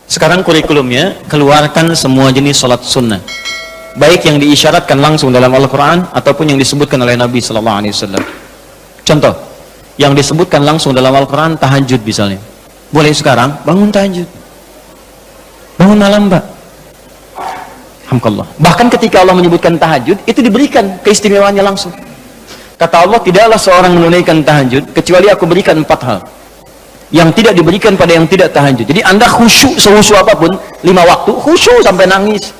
Sekarang kurikulumnya, keluarkan semua jenis sholat sunnah, baik yang diisyaratkan langsung dalam Al-Quran ataupun yang disebutkan oleh Nabi SAW. Contoh, yang disebutkan langsung dalam Al-Quran, tahajud misalnya. Boleh sekarang, bangun tahajud, bangun malam, Pak. Alhamdulillah. Bahkan ketika Allah menyebutkan tahajud, itu diberikan keistimewaannya langsung. Kata Allah, tidaklah seorang menunaikan tahajud kecuali aku berikan 4 hal yang tidak diberikan pada yang tidak tahajud. Jadi Anda khusyuk sehusyuk apapun, 5 waktu khusyuk sampai nangis,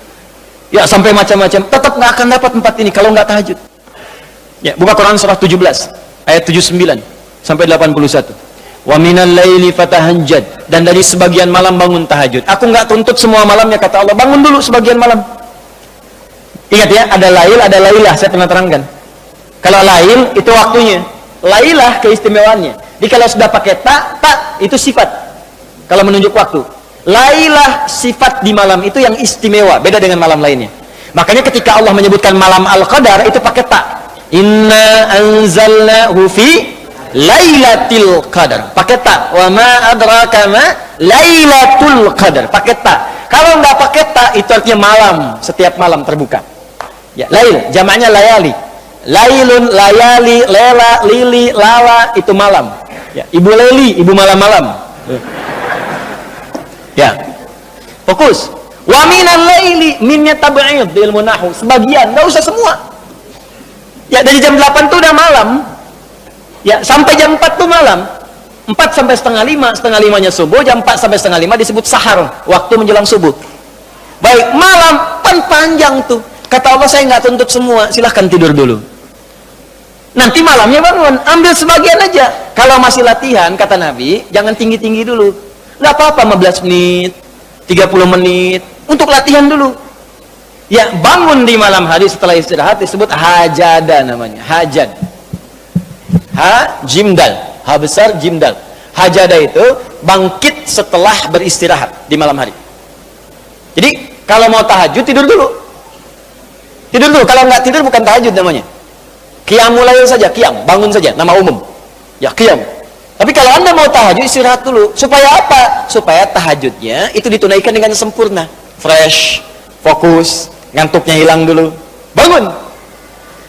ya sampai macam-macam, tetap nggak akan dapat 4 ini kalau nggak tahajud. Ya, buka Quran surah 17 ayat 79 sampai 81. Wa minal laili fatahajjad, dan dari sebagian malam bangun tahajud. Aku nggak tuntut semua malamnya, kata Allah, bangun dulu sebagian malam. Ingat ya, ada lail, ada lailah, saya pernah terangkan. Kalau lail itu waktunya, lailah keistimewaannya. Jadi kalau sudah pakai tak itu sifat. Kalau menunjuk waktu, lailah sifat di malam itu yang istimewa, beda dengan malam lainnya. Makanya ketika Allah menyebutkan malam Al-Qadar itu pakai tak. Inna anzalnahu fi lailatul qadar, pakai tak. Wa ma adraka ma lailatul qadar, pakai tak. Kalau nggak pakai tak, itu artinya malam, setiap malam terbuka. Ya, lail, jamaknya layali. Lailun, layali, lela, lili, lala, itu malam. Ya, ibu leli, ibu malam-malam. Ya, fokus. Wa minal laili, minnya tab'id di ilmu nahwu, sebagian, nggak usah semua. Ya, dari jam 8 tuh udah malam. Ya, sampai jam 4 tuh malam. 4 sampai setengah 5, setengah 5-nya subuh, jam 4 sampai setengah 5 disebut sahar, waktu menjelang subuh. Baik, malam panjang tuh. Kata Allah, saya nggak tuntut semua, silahkan tidur dulu. Nanti malamnya bangun, ambil sebagian aja. Kalau masih latihan, kata Nabi, jangan tinggi-tinggi dulu. Nggak apa-apa 15 menit, 30 menit, untuk latihan dulu. Ya, bangun di malam hari setelah istirahat disebut hajada namanya, hajad. Ha, jimdal, ha besar, jimdal. Hajada itu bangkit setelah beristirahat di malam hari. Jadi, kalau mau tahajud, tidur dulu. Tidur dulu, kalau nggak tidur bukan tahajud namanya. Qiyamul lail saja, qiyam, bangun saja, nama umum. Ya, qiyam. Tapi kalau Anda mau tahajud, istirahat dulu. Supaya apa? Supaya tahajudnya itu ditunaikan dengan sempurna. Fresh, fokus, ngantuknya hilang dulu. Bangun.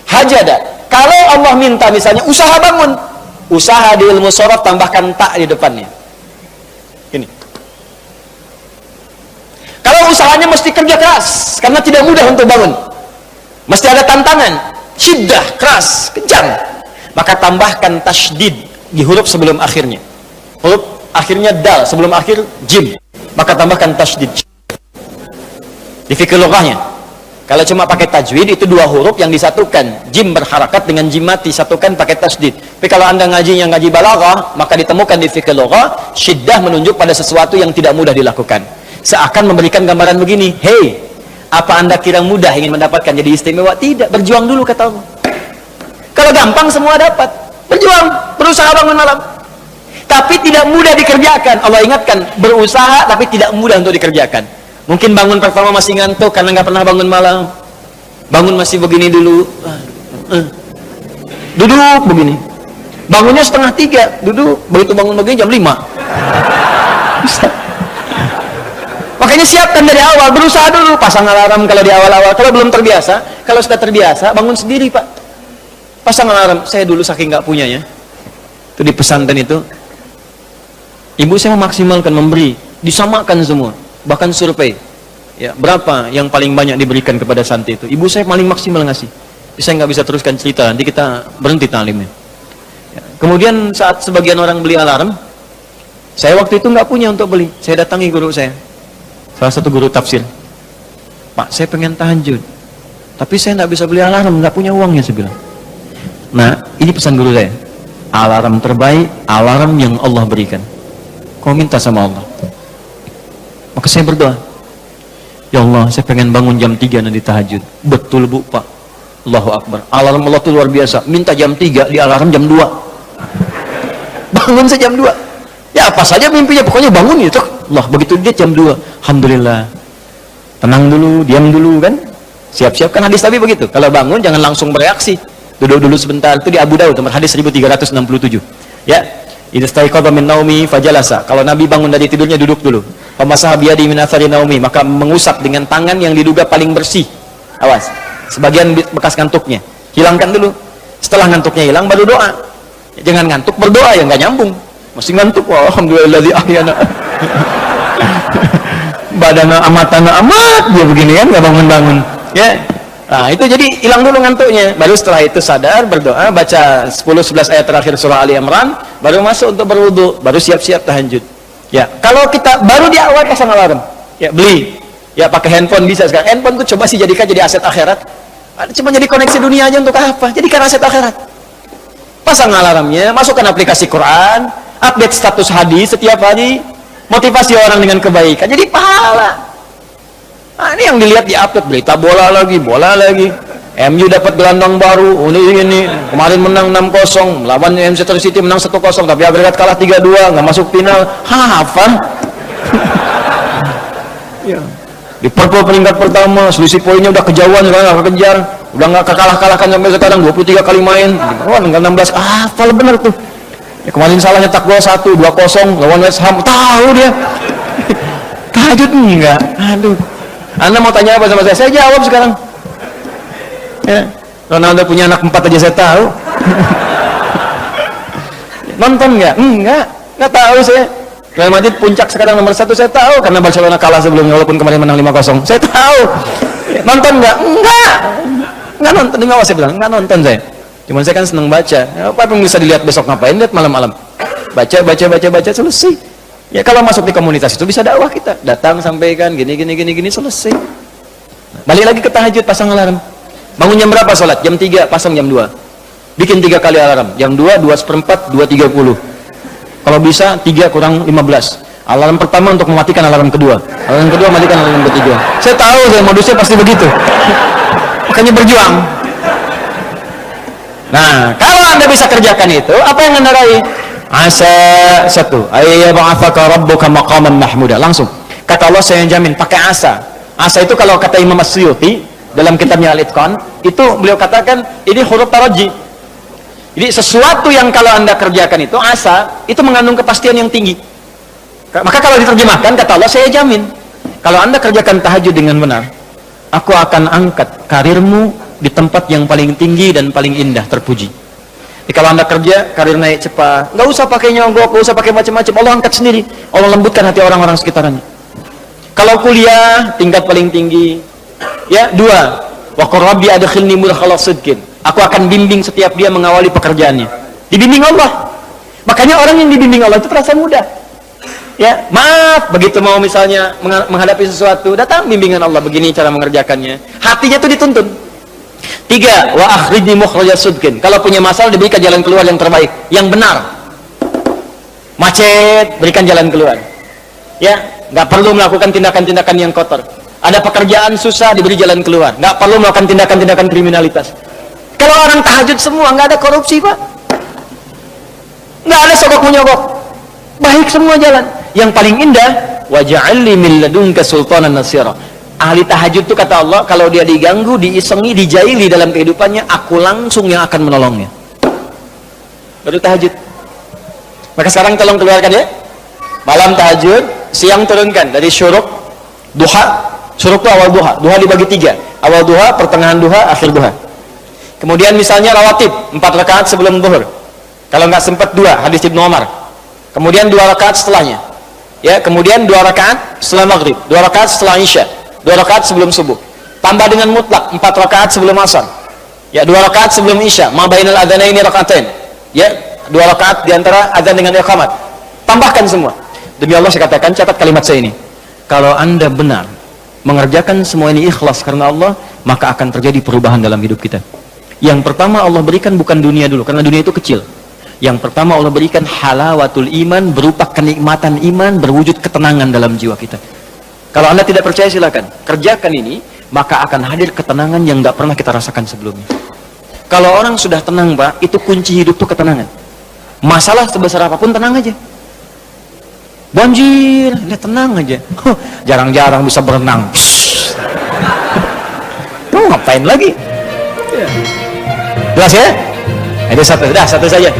Hajada. Kalau Allah minta misalnya usaha bangun. Usaha di ilmu shorof tambahkan tak di depannya. Ini. Kalau usahanya mesti kerja keras, karena tidak mudah untuk bangun. Mesti ada tantangan. Syiddah, keras, kencang, maka tambahkan tasydid di huruf sebelum akhirnya. Huruf akhirnya dal, sebelum akhir jim, maka tambahkan tasydid. Di fikih lughahnya, kalau cuma pakai tajwid itu 2 huruf yang disatukan, jim berharakat dengan jim mati, satukan pakai tasydid. Tapi kalau Anda ngajinya ngaji balaghah, maka ditemukan di fikih lughah, syiddah menunjuk pada sesuatu yang tidak mudah dilakukan. Seakan memberikan gambaran begini, hey, apa Anda kira mudah ingin mendapatkan jadi istimewa? Tidak, berjuang dulu, kata Allah. Kalau gampang semua dapat. Berjuang, berusaha bangun malam. Tapi tidak mudah dikerjakan. Allah ingatkan, berusaha tapi tidak mudah untuk dikerjakan. Mungkin bangun pertama masih ngantuk karena nggak pernah bangun malam. Bangun masih begini dulu. Duduk begini. Bangunnya 2:30, duduk. Begitu bangun begini jam 5. Bisa. Makanya siapkan dari awal, berusaha dulu, pasang alarm kalau di awal-awal. Kalau belum terbiasa, kalau sudah terbiasa, bangun sendiri, Pak. Pasang alarm. Saya dulu saking nggak punyanya, itu di pesantren itu, ibu saya memaksimalkan, memberi, disamakan semua, bahkan survei. Ya, berapa yang paling banyak diberikan kepada santri itu? Ibu saya paling maksimal ngasih. Saya nggak bisa teruskan cerita, nanti kita berhenti talimnya. Ya. Kemudian saat sebagian orang beli alarm, saya waktu itu nggak punya untuk beli. Saya datangi guru saya. Salah satu guru tafsir, Pak, saya pengen tahajud, tapi saya nggak bisa beli alarm, nggak punya uangnya, saya bilang. Nah, ini pesan guru saya, alarm terbaik, alarm yang Allah berikan. Kau minta sama Allah. Maka saya berdoa, ya Allah, saya pengen bangun jam 3 nanti tahajud. Betul, Bu, Pak. Allahu Akbar. Alarm Allah itu luar biasa. Minta jam 3, di alarm jam 2. Bangun saya jam 2. Ya apa saja mimpinya, pokoknya bangun itu. Allah, begitu dia jam 2, alhamdulillah. Tenang dulu, diam dulu kan. Siap-siap kan hadis Nabi begitu. Kalau bangun jangan langsung bereaksi. Duduk dulu sebentar. Itu di Abu Daud, nomor hadis 1367. Ya. Idza staiqadha min naumi fajalasa. Kalau Nabi bangun dari tidurnya duduk dulu. Pemasaha biyadi min athari naumi, maka mengusap dengan tangan yang diduga paling bersih. Awas, sebagian bekas ngantuknya hilangkan dulu. Setelah ngantuknya hilang baru doa. Jangan ngantuk berdoa, ya nggak nyambung. Masih ngantuk, wah, alhamdulillahilladzi ahyana. Badana amatana amat dia begini kan, nggak bangun-bangun. Ya. Nah, itu jadi hilang dulu ngantuknya. Baru setelah itu sadar, berdoa, baca 10-11 ayat terakhir surah Ali Imran, baru masuk untuk berwudu, baru siap-siap tahajud. Ya, kalau kita baru di awal pasang alarm, ya beli. Ya pakai handphone bisa sekarang. Handphone tuh coba sih jadikan jadi aset akhirat. Cuma jadi koneksi dunia aja untuk apa? Jadikan aset akhirat. Pasang alarmnya, masukkan aplikasi Quran, update status hadis setiap hari, motivasi orang dengan kebaikan. Jadi pahala. Nah, ini yang dilihat di update berita bola lagi. MU dapat gelandang baru. Ini kemarin menang 6-0, melawan Manchester City menang 1-0, tapi agregat kalah 3-2, nggak masuk final. Hafal. Ya. Liverpool peringkat pertama, selisih poinnya udah kejauhan, sekarang nggak kekejar, udah nggak kalah-kalahkan sampai sekarang 23 kali main. Tinggal 16. Hafal bener tuh. Ya, kemarin salah nyetak gol 1-2-0 lawan West Ham. Tahu dia. Tahajud enggak? Aduh. Anda mau tanya apa sama saya? Saya jawab sekarang. Ya, Ronaldo punya anak 4 aja saya tahu. Nonton nggak? Nggak tahu saya. Real Madrid puncak sekarang nomor 1 saya tahu, karena Barcelona kalah sebelumnya walaupun kemarin menang 5-0. Saya tahu. Nonton nggak? Nggak nonton. Nggak, saya bilang nggak nonton saya. Cuman saya kan seneng baca. Apa yang bisa dilihat besok ngapain? Lihat malam-malam. Baca selesai. Ya kalau masuk di komunitas itu bisa dakwah kita, datang sampaikan gini selesai. Balik lagi ke tahajud, pasang alarm. Bangun jam berapa sholat? Jam 3, pasang jam 2. Bikin 3 kali alarm. Jam 2, 2:04, 2:30. Kalau bisa 3 kurang 15. Alarm pertama untuk mematikan alarm kedua. Alarm kedua matikan alarm ketiga. Saya tahu saya modusnya pasti begitu. Makanya berjuang. Nah, kalau Anda bisa kerjakan itu, apa yang Anda raih? Asa satu, ayyab'atsaka rabbuka maqaman mahmuda. Langsung kata Allah, saya jamin pakai asa. Asa itu kalau kata Imam As-Suyuti dalam kitabnya Al-Itqan, itu beliau katakan ini huruf taraji. Jadi sesuatu yang kalau Anda kerjakan itu asa, itu mengandung kepastian yang tinggi. Maka kalau diterjemahkan kata Allah, saya jamin kalau Anda kerjakan tahajud dengan benar, aku akan angkat karirmu di tempat yang paling tinggi dan paling indah, terpuji. Jadi kalau Anda kerja, karir naik cepat, nggak usah pakai nyogok, nggak usah pakai macam-macam, Allah angkat sendiri. Allah lembutkan hati orang-orang sekitarnya. Kalau kuliah, tingkat paling tinggi. Ya, 2, wa qur rabbi adkhilni mudkhala sidqin. Aku akan bimbing setiap dia mengawali pekerjaannya. Dibimbing Allah. Makanya orang yang dibimbing Allah itu terasa mudah. Ya, maaf, begitu mau misalnya menghadapi sesuatu, datang bimbingan Allah, begini cara mengerjakannya. Hatinya itu dituntun. 3, wa akhrijni mukhrajas sidqin. Kalau punya masalah diberikan jalan keluar yang terbaik, yang benar. Macet, berikan jalan keluar. Ya, nggak perlu melakukan tindakan-tindakan yang kotor. Ada pekerjaan susah, diberi jalan keluar. Nggak perlu melakukan tindakan-tindakan kriminalitas. Kalau orang tahajud semua, nggak ada korupsi, Pak. Nggak ada sogok-menyogok. Baik semua jalan. Yang paling indah, waj'alni min ladunka sultanan nasira. Ahli tahajud itu kata Allah, kalau dia diganggu, diisengi, dijaili dalam kehidupannya, aku langsung yang akan menolongnya. Baru tahajud. Maka sekarang tolong keluarkan ya. Malam tahajud, siang turunkan dari syuruk, duha. Syuruk itu awal duha. Duha dibagi 3. Awal duha, pertengahan duha, akhir duha. Kemudian misalnya rawatib, 4 rakaat sebelum zuhur. Kalau nggak sempat 2, hadis Ibnu Umar. Kemudian 2 rakaat setelahnya. Ya, kemudian 2 rakaat setelah maghrib, 2 rakaat setelah isya. 2 rakaat sebelum subuh, tambah dengan mutlak 4 rakaat sebelum asar, ya 2 rakaat sebelum isya, ma bainal adzanaini rakaatain, ya 2 rakaat diantara adzan dengan iqamat, tambahkan semua. Demi Allah saya katakan, catat kalimat saya ini, kalau Anda benar mengerjakan semua ini ikhlas karena Allah, maka akan terjadi perubahan dalam hidup kita. Yang pertama Allah berikan bukan dunia dulu, karena dunia itu kecil. Yang pertama Allah berikan halawatul iman, berupa kenikmatan iman, berwujud ketenangan dalam jiwa kita. Kalau Anda tidak percaya silakan kerjakan ini, maka akan hadir ketenangan yang nggak pernah kita rasakan sebelumnya. Kalau orang sudah tenang, Pak, itu kunci hidup tuh ketenangan. Masalah sebesar apapun tenang aja. Banjir, lihat tenang aja. Jarang-jarang bisa berenang. Tuh ngapain lagi? Jelas ya? Ada satu saja.